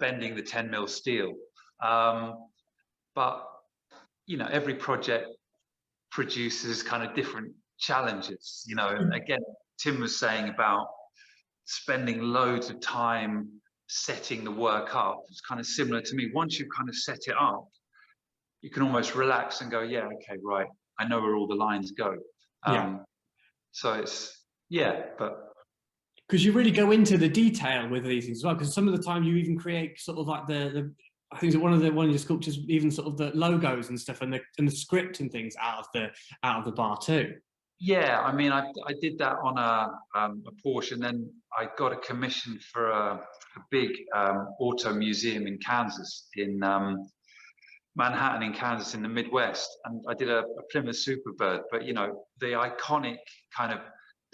bending the 10mm steel. But every project produces kind of different challenges. Again, Tim was saying about spending loads of time setting the work up. It's kind of similar to me. Once you've kind of set it up, you can almost relax and go, yeah, okay, right, I know where all the lines go. So it's, but because you really go into the detail with these things as well, because some of the time you even create sort of like I think one of your sculptures, even sort of the logos and stuff, and the script and things out of the bar too. Yeah, I mean, I did that on a Porsche, and then I got a commission for a big auto museum in Kansas, in Manhattan in Kansas, in the Midwest, and I did a Plymouth Superbird. But the iconic kind of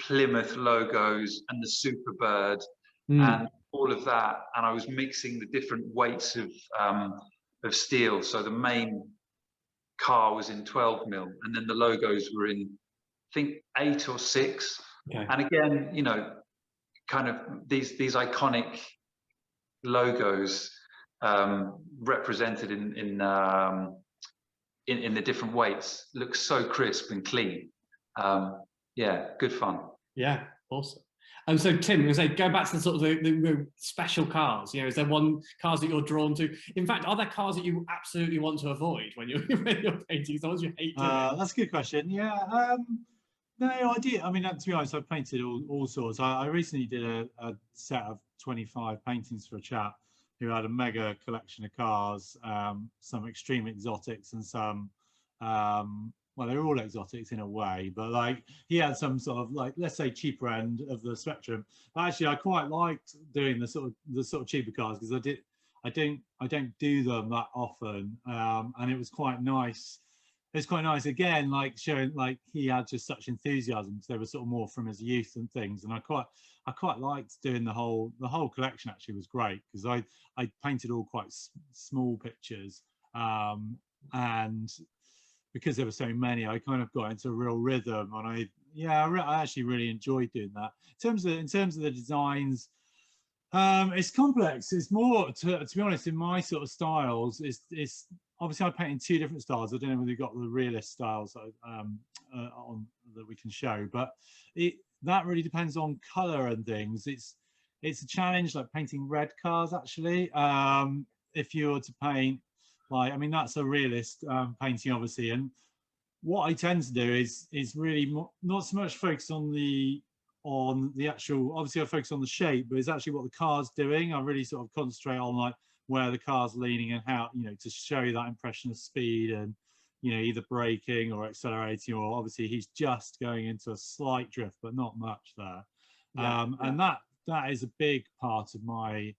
Plymouth logos and the Superbird and all of that, and I was mixing the different weights of steel. So the main car was in 12mm, and then the logos were in, I think, 8 or 6. Okay. And again, kind of these iconic logos represented in the different weights look so crisp and clean. Yeah, good fun. Yeah, awesome. And so, Tim, go back to the sort of the special cars. Is there cars that you're drawn to? In fact, are there cars that you absolutely want to avoid when you're painting? The ones you hate doing? That's a good question. Yeah. No, I did. I mean, to be honest, I've painted all sorts. I recently did a set of 25 paintings for a chap who had a mega collection of cars, some extreme exotics and some, well, they're all exotics in a way, but like he had some sort of, like, let's say, cheaper end of the spectrum. But actually, I quite liked doing the sort of cheaper cars, because I don't do them that often, and it was quite nice. It's quite nice, again, like showing like he had just such enthusiasm, because they were sort of more from his youth and things. And I quite liked doing the whole collection. Actually was great, because I painted all quite small pictures, and because there were so many, I kind of got into a real rhythm, and I actually really enjoyed doing that. In terms of the designs, it's complex. It's more, to be honest, in my sort of styles, it's obviously I paint in 2 different styles. I don't know whether you've got the realist styles on that we can show, but that really depends on color and things. It's a challenge, like painting red cars, actually. If you were to paint, like, I mean, that's a realist painting, obviously, and what I tend to do is really not so much focus on the actual, obviously I focus on the shape, but it's actually what the car's doing. I really sort of concentrate on like where the car's leaning and how, to show that impression of speed, and either braking or accelerating, or obviously he's just going into a slight drift, but not much there. And that is a big part of my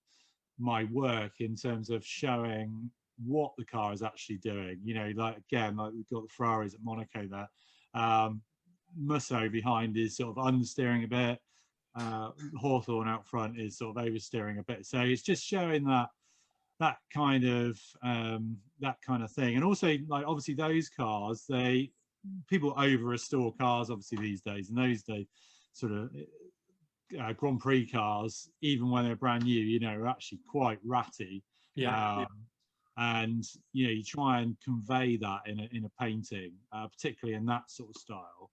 work in terms of showing what the car is actually doing. You know, like again, like we've got the Ferraris at Monaco there. Musso behind is sort of understeering a bit. Hawthorne out front is sort of oversteering a bit. So it's just showing that kind of thing. And also, like, obviously those cars, people over restore cars obviously these days, and those days sort of Grand Prix cars, even when they're brand new, you know, are actually quite ratty. And you know, you try and convey that in a painting, particularly in that sort of style.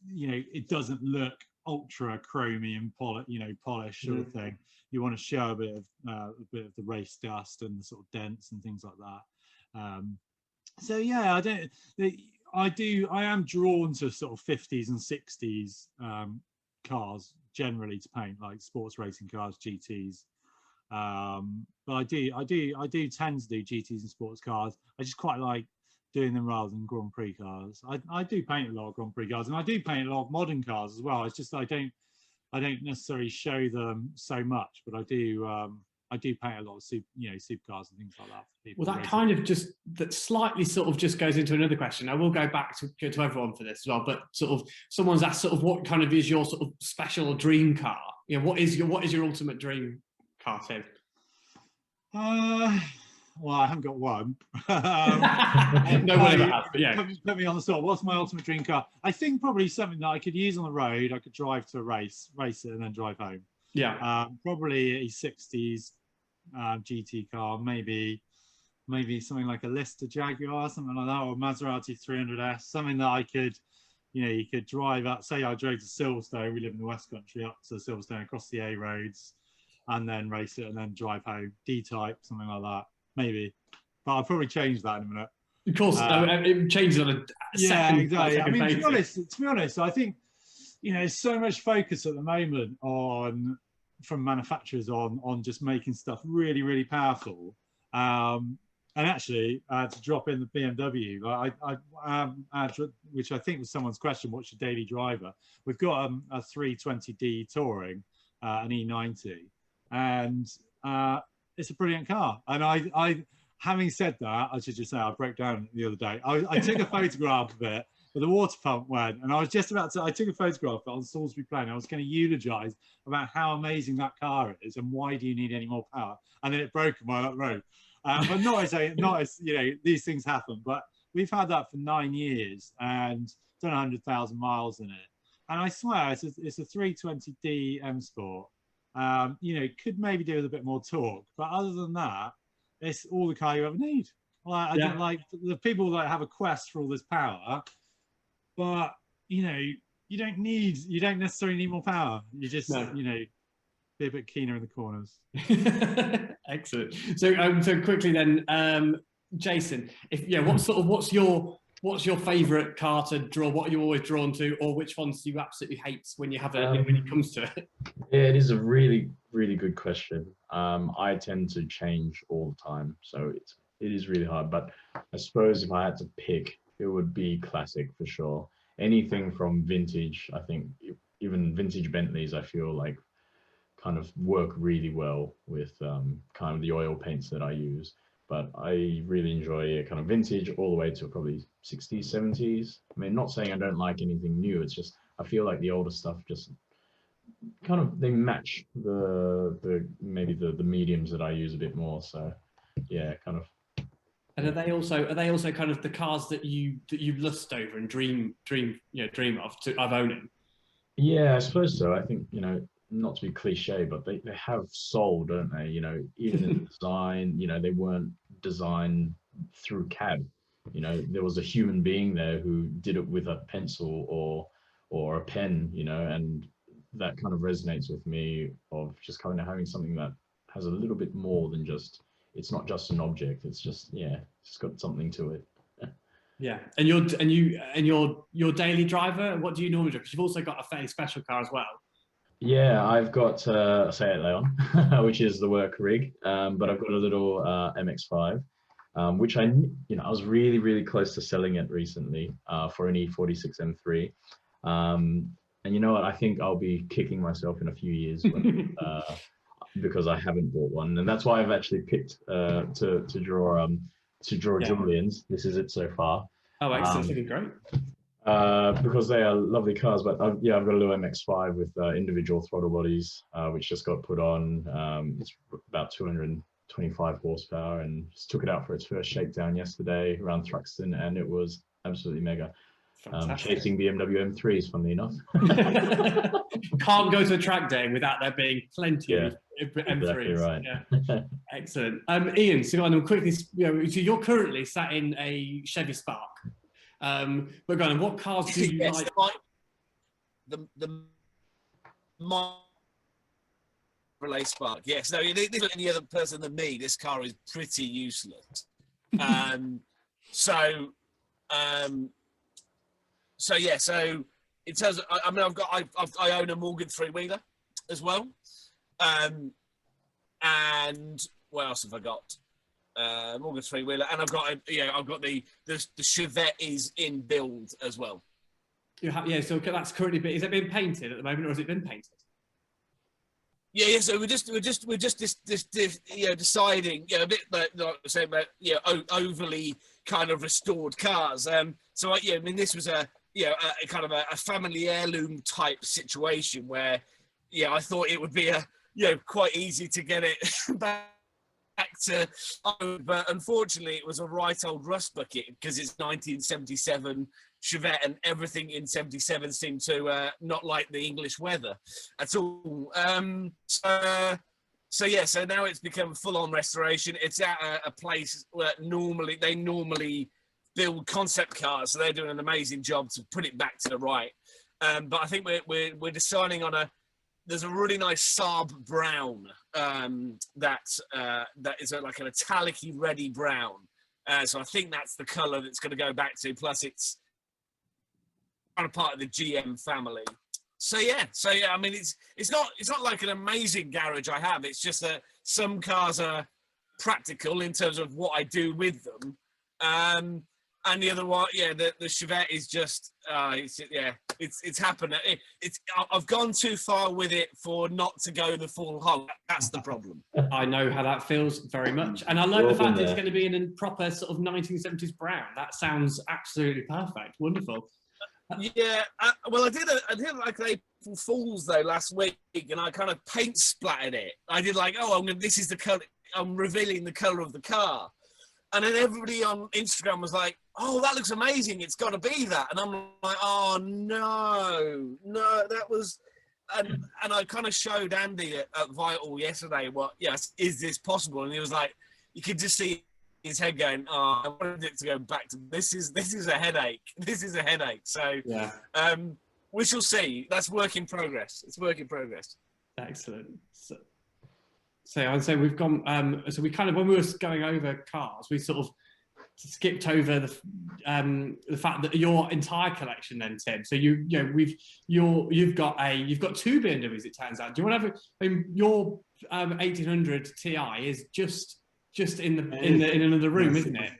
You know, it doesn't look ultra chromy and polished sort of thing. You want to show a bit of the race dust and the sort of dents and things like that. So yeah, I am drawn to sort of 50s and 60s cars generally to paint, like sports racing cars, GTs. But I do tend to do GTs and sports cars. I just quite like doing them rather than Grand Prix cars. I do paint a lot of Grand Prix cars, and I do paint a lot of modern cars as well. It's just I don't necessarily show them so much, but I do paint a lot of supercars and things like that for people. Well, that slightly sort of just goes into another question. I will go back to everyone for this as well, but sort of someone's asked sort of what kind of is your sort of special dream car? You know, what is your ultimate dream car, Tim? Well, I haven't got one. No one ever has, but yeah. Put me on the spot. What's my ultimate dream car? I think probably something that I could use on the road. I could drive to a race it, and then drive home. Yeah. Probably a 60s GT car, maybe something like a Lister Jaguar, something like that, or Maserati 300S, something that I could, you could drive up. Say I drove to Silverstone. We live in the West Country, up to Silverstone across the A roads, and then race it, and then drive home. D-type, something like that. Maybe, but I'll probably change that in a minute. Of course, it changes on a second. Exactly. I mean, to be honest, I think there's so much focus at the moment from manufacturers on just making stuff really, really powerful. And actually, to drop in the BMW, which I think was someone's question, what's your daily driver? We've got a 320D Touring, an E90, and it's a brilliant car. And I having said that, I should just say I broke down the other day. I took a photograph of it, but the water pump went, and I was just about to. I took a photograph of it on Salisbury Plain. I was going to eulogize about how amazing that car is and why do you need any more power. And then it broke on my road. But not as these things happen. But we've had that for 9 years and done 100,000 miles in it. And I swear it's a 320D M Sport. Could maybe do with a bit more torque, but other than that, it's all the car you ever need. I don't like the people that have a quest for all this power, but you don't necessarily need more power. You just be a bit keener in the corners. Excellent. So quickly then, Jason, what's your favourite car to draw? What are you always drawn to, or which ones do you absolutely hate when it comes to it? Yeah, it is a really, really good question. I tend to change all the time, so it is really hard. But I suppose if I had to pick, it would be classic for sure. Anything from vintage, I think even vintage Bentleys, I feel like kind of work really well with kind of the oil paints that I use. But I really enjoy kind of vintage all the way to probably 60s, 70s. I mean, not saying I don't like anything new. It's just I feel like the older stuff just kind of they match the mediums that I use a bit more. So yeah, kind of. And are they also kind of the cars that you lust over and dream of owning? Yeah, I suppose so. I think not to be cliche, but they have soul, don't they? Even in design, they weren't designed through CAD. There was a human being there who did it with a pencil or a pen, and that kind of resonates with me of just kind of having something that has a little bit more than just, it's not just an object. It's just, it's got something to it. Yeah, and your daily driver, what do you normally do? Because you've also got a fairly special car as well. Yeah, I've got Seat Leon, which is the work rig, but I've got a little MX-5, which I was really, really close to selling it recently for an E46 M3. And you know what? I think I'll be kicking myself in a few years because I haven't bought one, and that's why I've actually picked to draw Yeah. Julian's. This is it so far. Oh, excellent! Looking great. Because they are lovely cars. But yeah, I've got a little MX-5 with individual throttle bodies, which just got put on. It's about 225 horsepower, and just took it out for its first shakedown yesterday around Thruxton, and it was absolutely mega. Chasing BMW M3s, funnily enough. Can't go to a track day without there being plenty of M3s. Exactly right. Yeah. Excellent. Ian, so go on and quickly, so you're currently sat in a Chevy Spark. But go on, what cars do you like? My relay Spark. Yes. No, any other person than me, this car is pretty useless. So yeah, so in terms of, I mean, I own a Morgan three-wheeler as well, and what else have I got? Morgan three-wheeler, and I've got the Chevette is in build as well. Yeah, so that's currently is it being painted at the moment, or has it been painted? Yeah. So we're just deciding, a bit like saying about overly kind of restored cars. So I mean, this was a kind of a family heirloom type situation where, I thought it would be quite easy to get it back to, but unfortunately it was a right old rust bucket because it's 1977 Chevette and everything in 77 seemed to not like the English weather at all. So now it's become full-on restoration. It's at a place where they normally build concept cars, so they're doing an amazing job to put it back to the right. But I think we're deciding on there's a really nice Saab brown that is like an metallic-y reddy brown. So I think that's the colour that's going to go back to. Plus, it's kind of part of the GM family. So yeah. I mean, it's not like an amazing garage I have. It's just that some cars are practical in terms of what I do with them. And the other one, the Chevette is just, it's happened. I've gone too far with it for not to go the full hog. That's the problem. I know how that feels very much, and I like the fact it's going to be in a proper sort of 1970s brown. That sounds absolutely perfect. Wonderful. Yeah. Well, I did like an April Fool's though last week, and I kind of paint splattered it. I did like, this is the color. I'm revealing the color of the car. And then everybody on Instagram was like, "Oh, that looks amazing. It's got to be that." And I'm like, "Oh no, that was." And I kind of showed Andy at Vital yesterday is this possible? And he was like, you could just see his head going, "Oh, I wanted it to go back to this is a headache. This is a headache." So yeah, we shall see. That's work in progress. It's work in progress. Excellent. So I'd say we've gone. So we kind of, when we were going over cars, we sort of skipped over the fact that your entire collection, then Tim. So you've got two BMWs. It turns out. Do you want to have? Your 1800 Ti is just in another room, isn't it?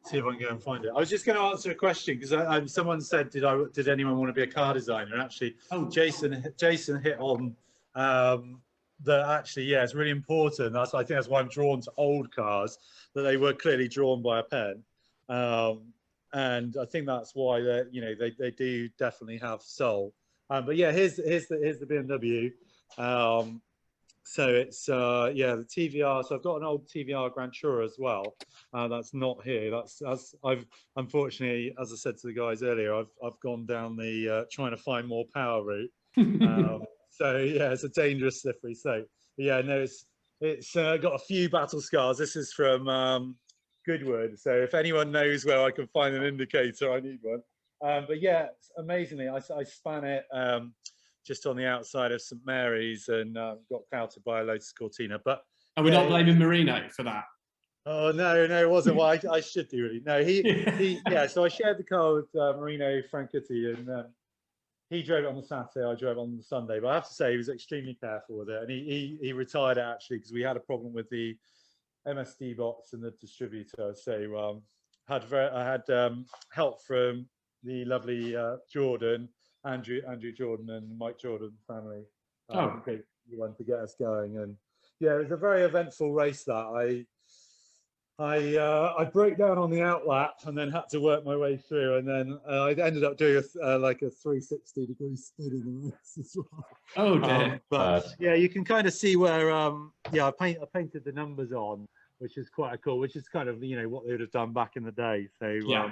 See if I can go and find it. I was just going to answer a question because someone said, "Did anyone want to be a car designer?" And actually, Jason hit on. That actually, it's really important. I think that's why I'm drawn to old cars, that they were clearly drawn by a pen, and I think that's why they do definitely have soul. But yeah, here's the BMW. So it's the TVR. So I've got an old TVR Grand Tourer as well. That's not here. I've unfortunately, as I said to the guys earlier, I've gone down the trying to find more power route. So yeah, it's a dangerous slippery slope. But yeah, no, it's got a few battle scars. This is from Goodwood. So if anyone knows where I can find an indicator, I need one. But yeah, amazingly, I span it just on the outside of St Mary's and got clouted by a Lotus Cortina. But we're not blaming Marino for that. Oh no, it wasn't. Well, I should do really. No, he So I shared the car with Marino Franchitti, and he drove it on the Saturday, I drove it on the Sunday. But I have to say, he was extremely careful with it. And he retired actually because we had a problem with the MSD box and the distributor. So I had help from the lovely Jordan Andrew Jordan and Mike Jordan family. Oh. Great one to get us going. And yeah, it was a very eventful race that I broke down on the outlap and then had to work my way through, and then I ended up doing like a 360-degree spin in the race as well. Oh dear. But yeah, you can kind of see where yeah, I painted the numbers on, which is quite cool, which is kind of, you know, what they would have done back in the day. So Yeah.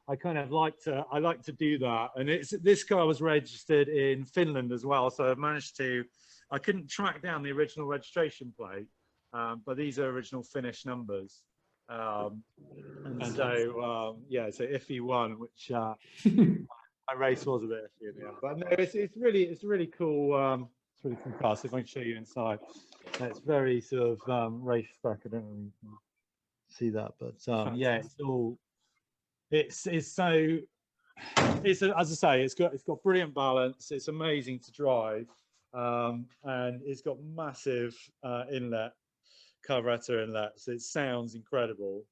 I kind of like to do that. And this car was registered in Finland as well, so I've managed to, I couldn't track down the original registration plate, but these are original Finnish numbers. And so yeah, so Iffy won, which my race was a bit iffy in the end. But no, it's really cool. It's really cool car. So if I can show you inside, it's very sort of race spec. I don't know if you can see that, but yeah, it's all. It's so. It's as I say, it's got brilliant balance. It's amazing to drive, and it's got massive inlet. Carburetor inlet, so it sounds incredible,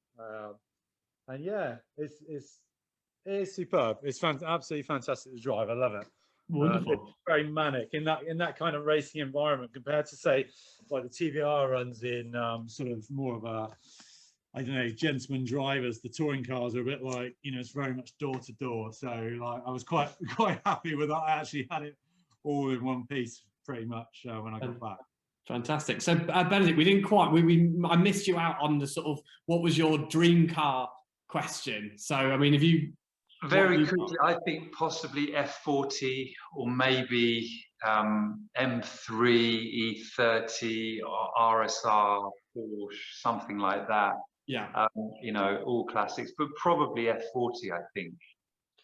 and yeah, it's superb. It's absolutely fantastic to drive. I love it. Wonderful. It's very manic in that kind of racing environment compared to, say, like the TVR runs in sort of more of a, I don't know, gentleman drivers. The touring cars are a bit like, you know, it's very much door to door. So like I was quite happy with that. I actually had it all in one piece pretty much when I got back. Fantastic. So Benedict, we didn't quite, I missed you out on the sort of, what was your dream car question? So, I mean, if you... Very quickly, I think possibly F40 or maybe M3, E30 or RSR or something like that. Yeah. You know, all classics, but probably F40, I think.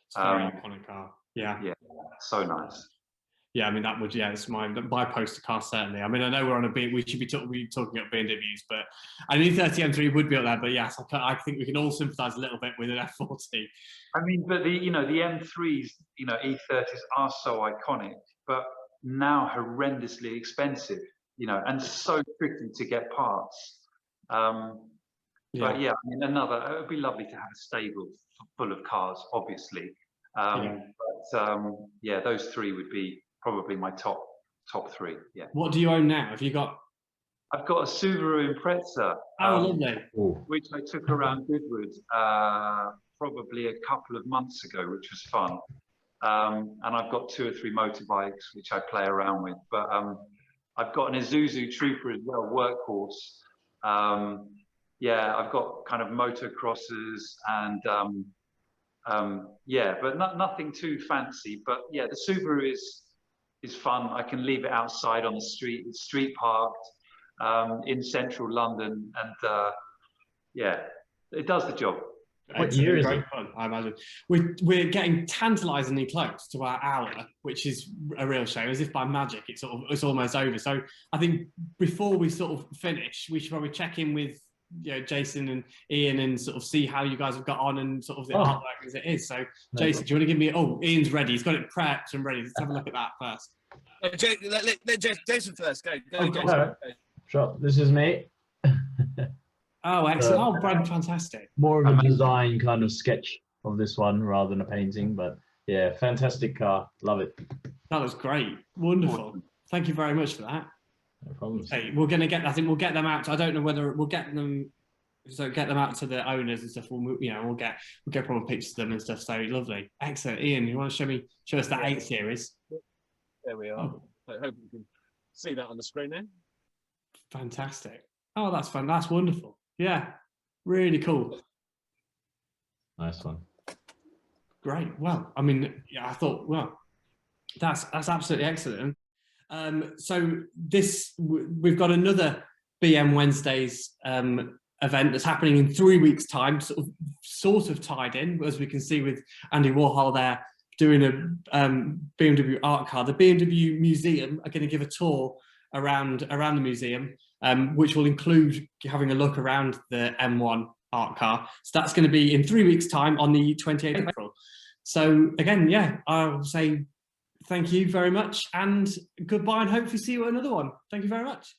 It's a very iconic car. Yeah. Yeah, so nice. Yeah, I mean, that would, yeah, it's my poster car, certainly. I mean, I know we're on a bit, we should be talking about BMWs, but I mean, E30 M3 would be up there, but yes, I think we can all sympathise a little bit with an F40. I mean, but the M3s, you know, E30s are so iconic, but now horrendously expensive, you know, and so tricky to get parts. But yeah, I mean, it would be lovely to have a stable full of cars, obviously. But yeah, those three would be probably my top three. Yeah. What do you own now? Have you got? I've got a Subaru Impreza. Oh, lovely. Which I took around Goodwood probably a couple of months ago, which was fun. And I've got 2 or 3 motorbikes which I play around with. But I've got an Isuzu Trooper as well, workhorse. Yeah, I've got kind of motocrossers and yeah, but nothing too fancy. But yeah, the Subaru is fun. I can leave it outside on the street. It's street parked in central London, and yeah, it does the job. What year is it? Fun, I imagine. We're getting tantalisingly close to our hour, which is a real shame. As if by magic, it's almost over. So I think before we sort of finish, we should probably check in with, you know, Jason and Ian and sort of see how you guys have got on and sort of the artwork as it is. So Jason, do you want to give me? Oh, Ian's ready. He's got it prepped and ready. Let's have a look at that first. Let Jason first. Go, Jason. Right. Sure. This is me. Oh, excellent. Brad, fantastic. More of a design kind of sketch of this one rather than a painting, but yeah, fantastic car. Love it. That was great. Wonderful. Thank you very much for that. No problem. Hey, we're going to get, I think we'll get them out. I don't know whether we'll get them, so get them out to the owners and stuff. We'll get proper pictures of them and stuff. So lovely. Excellent. Ian, you want to show us that 8 series? There we are. I hope you can see that on the screen now. Fantastic. Oh, that's fun. That's wonderful. Yeah, really cool. Nice one. Great. Well, I mean, yeah, I thought, well, that's absolutely excellent. So we've got another BM Wednesdays event that's happening in 3 weeks' time, sort of tied in, as we can see with Andy Warhol there doing a BMW art car. The BMW Museum are going to give a tour around the museum, which will include having a look around the M1 art car. So that's going to be in 3 weeks' time on the 28th of April. So again, yeah, I'll say thank you very much and goodbye, and hopefully see you at another one. Thank you very much.